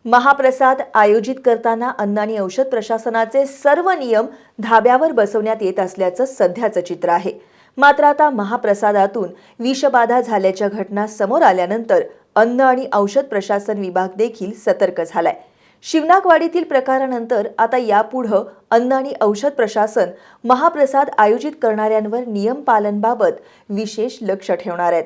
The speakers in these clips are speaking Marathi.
महाप्रसाद आयोजित करताना अन्न आणि औषध प्रशासनाचे सर्व नियम धाब्यावर बसवण्यात येत असल्याचं सध्याचं चित्र आहे। मात्र आता महाप्रसादातून विषबाधा झाल्याच्या घटना समोर आल्यानंतर अन्न आणि औषध प्रशासन विभाग देखील सतर्क झालाय। शिवनाकवाडीतील प्रकारानंतर आता यापुढे अन्न आणि औषध प्रशासन महाप्रसाद आयोजित करणाऱ्यांवर नियम पालनाबाबत विशेष लक्ष ठेवणार आहेत।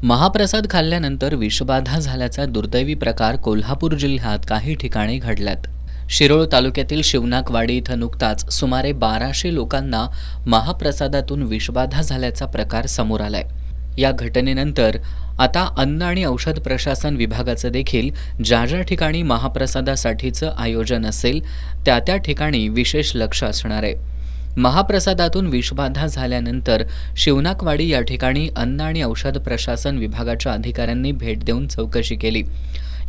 महाप्रसाद खाल्ल्यानंतर विषबाधा झाल्याचा दुर्दैवी प्रकार कोल्हापूर जिल्ह्यात काही ठिकाणी घडल्यात। शिरोळ तालुक्यातील शिवनाकवाडी इथं नुकताच सुमारे 1200 लोकांना महाप्रसादातून विषबाधा झाल्याचा प्रकार समोर आलाय। या घटनेनंतर आता अन्न आणि औषध प्रशासन विभागाचं देखील ज्या ठिकाणी महाप्रसादासाठीचं आयोजन असेल त्या ठिकाणी विशेष लक्ष असणार आहे। महाप्रसादातून विषबाधा झाल्यानंतर शिवनाकवाडी या ठिकाणी अन्न आणि औषध प्रशासन विभागाच्या अधिकाऱ्यांनी भेट देऊन चौकशी केली।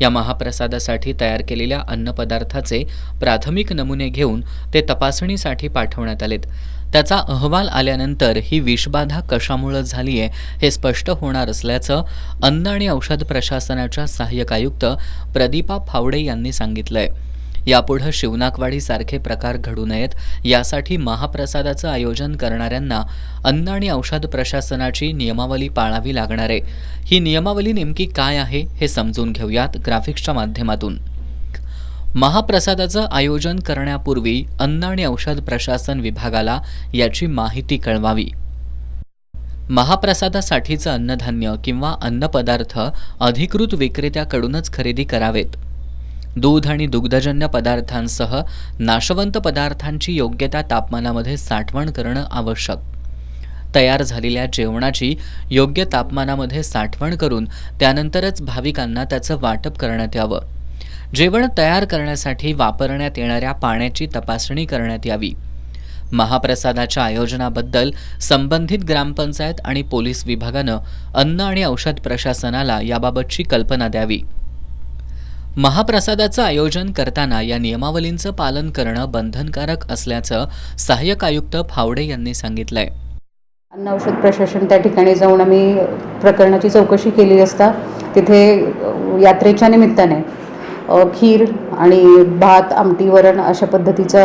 या महाप्रसादासाठी तयार केलेल्या अन्नपदार्थाचे प्राथमिक नमुने घेऊन ते तपासणीसाठी पाठवण्यात आलेत। त्याचा अहवाल आल्यानंतर ही विषबाधा कशामुळे झाली आहे हे स्पष्ट होणार असल्याचं अन्न आणि औषध प्रशासनाच्या सहाय्यक आयुक्त प्रदीपा फावडे यांनी सांगितलंय। यापुढे शिवनाकवाडी सारखे प्रकार घडू नयेत यासाठी महाप्रसादाचं आयोजन करणाऱ्यांना अन्न आणि औषध प्रशासनाची नियमावली पाळावी लागणार आहे। ही नियमावली नेमकी काय आहे हे समजून घेऊयात ग्राफिक्सच्या माध्यमातून। महाप्रसादाचं आयोजन करण्यापूर्वी अन्न आणि औषध प्रशासन विभागाला याची माहिती कळवावी। महाप्रसादासाठीचं अन्नधान्य किंवा अन्नपदार्थ अधिकृत विक्रेत्याकडूनच खरेदी करावेत। दूध आणि दुग्धजन्य पदार्थांसह नाशवंत पदार्थांची योग्य त्या तापमानामध्ये साठवण करणं आवश्यक। तयार झालेल्या जेवणाची योग्य तापमानामध्ये साठवण करून त्यानंतरच भाविकांना त्याचं वाटप करण्यात यावं। जेवण तयार करण्यासाठी वापरण्यात येणाऱ्या पाण्याची तपासणी करण्यात यावी। महाप्रसादाच्या आयोजनाबद्दल संबंधित ग्रामपंचायत आणि पोलीस विभागानं अन्न आणि औषध प्रशासनाला याबाबतची कल्पना द्यावी। महाप्रसादाचं आयोजन करताना या नियमावलींचं पालन करणं बंधनकारक असल्याचं सहाय्यक आयुक्त फावडे यांनी सांगितलंय। अन्न औषध प्रशासन त्या ठिकाणी जाऊन आम्ही प्रकरणाची चौकशी केली असता तिथे यात्रेच्या निमित्ताने खीर आणि भात आमटी वरण अशा पद्धतीचा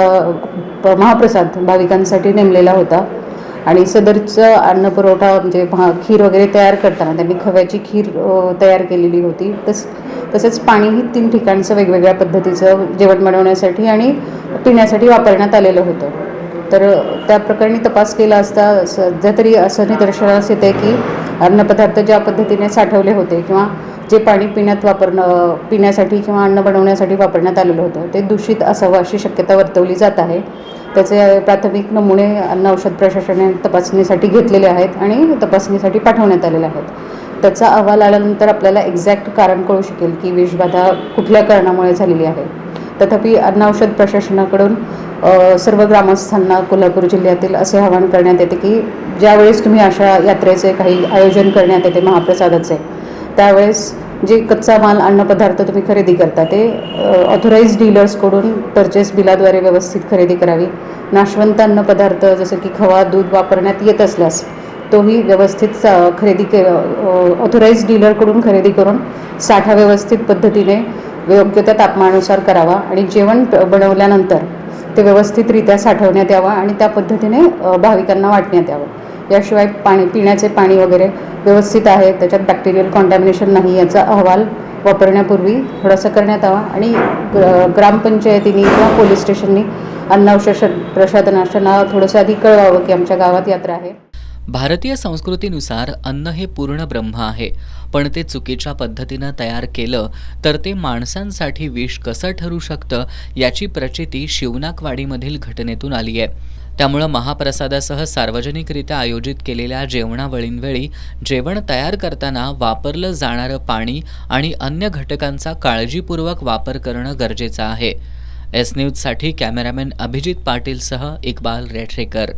महाप्रसाद भाविकांसाठी नेमलेला होता आणि सदरचं अन्न पुरवठा म्हणजे खीर वगैरे तयार करताना त्यांनी खव्याची खीर तयार केलेली होती। तसेच पाणीही 3 ठिकाणचं वेगवेगळ्या पद्धतीचं जेवण बनवण्यासाठी आणि पिण्यासाठी वापरण्यात आलेलं होतं। तर त्या प्रकरणी तपास केला असता सध्या तरी असं निदर्शनास येते की अन्नपदार्थ ज्या पद्धतीने साठवले होते किंवा जे पाणी पिण्यासाठी किंवा अन्न बनवण्यासाठी वापरण्यात आलेलं होतं ते दूषित असावं अशी शक्यता वर्तवली जात आहे। त्याचे प्राथमिक नमुने अन्न औषध प्रशासनाने तपासणीसाठी घेतलेले आहेत आणि तपासणीसाठी पाठवण्यात आलेले आहेत। त्याचा अहवाल आल्यानंतर आपल्याला एक्झॅक्ट कारण कळू शकेल की विषबाधा कुठल्या कारणामुळे झालेली आहे। तथापि अन्न औषध प्रशासनाकडून सर्व ग्रामस्थांना कोल्हापूर जिल्ह्यातील असे आवाहन करण्यात येते की ज्यावेळेस तुम्ही अशा यात्रेचे काही आयोजन करण्यात येते महाप्रसादाचे त्यावेळेस जे कच्चा माल अन्नपदार्थ तुम्ही खरेदी करता ते ऑथोराइज्ड डीलर्सकडून परचेस बिलाद्वारे व्यवस्थित खरेदी करावी। नाशवंत अन्नपदार्थ जसं की खवा दूध वापरण्यात येत असल्यास तोही व्यवस्थित ऑथोराइज्ड डीलरकडून खरेदी करून साठा व्यवस्थित पद्धतीने योग्य त्या तापमानानुसार करावा आणि जेवण बनवल्यानंतर ते व्यवस्थितरित्या साठवण्यात यावं आणि त्या पद्धतीने भाविकांना वाटण्यात यावं। याशिवाय पिण्याचे पाणी वगैरे व्यवस्थित आहे, त्याच्यात बॅक्टेरियल कॉन्टॅमिनेशन नाही याचा अहवाल वापरण्यापूर्वी थोडासा करण्यात यावा आणि ग्रामपंचायतींनी किंवा पोलीस स्टेशननी अन्न औषध प्रशासनाला थोडंसं आधी कळवावं की आमच्या गावात यात्रा आहे। भारतीय संस्कृतीनुसार अन्न हे पूर्ण ब्रह्म आहे, पण ते चुकीच्या पद्धतीनं तयार केलं तर ते माणसांसाठी विष कसं ठरू शकतं याची प्रचिती शिवनाकवाडीमधील घटनेतून आली आहे। त्यामुळे महाप्रसादासह सार्वजनिकरित्या आयोजित केलेल्या जेवणावळींवेळी जेवण तयार करताना वापरलं जाणारं पाणी आणि अन्य घटकांचा काळजीपूर्वक वापर करणं गरजेचं आहे। एस न्यूजसाठी कॅमेरामॅन अभिजित पाटीलसह इक्बाल रेठरेकर।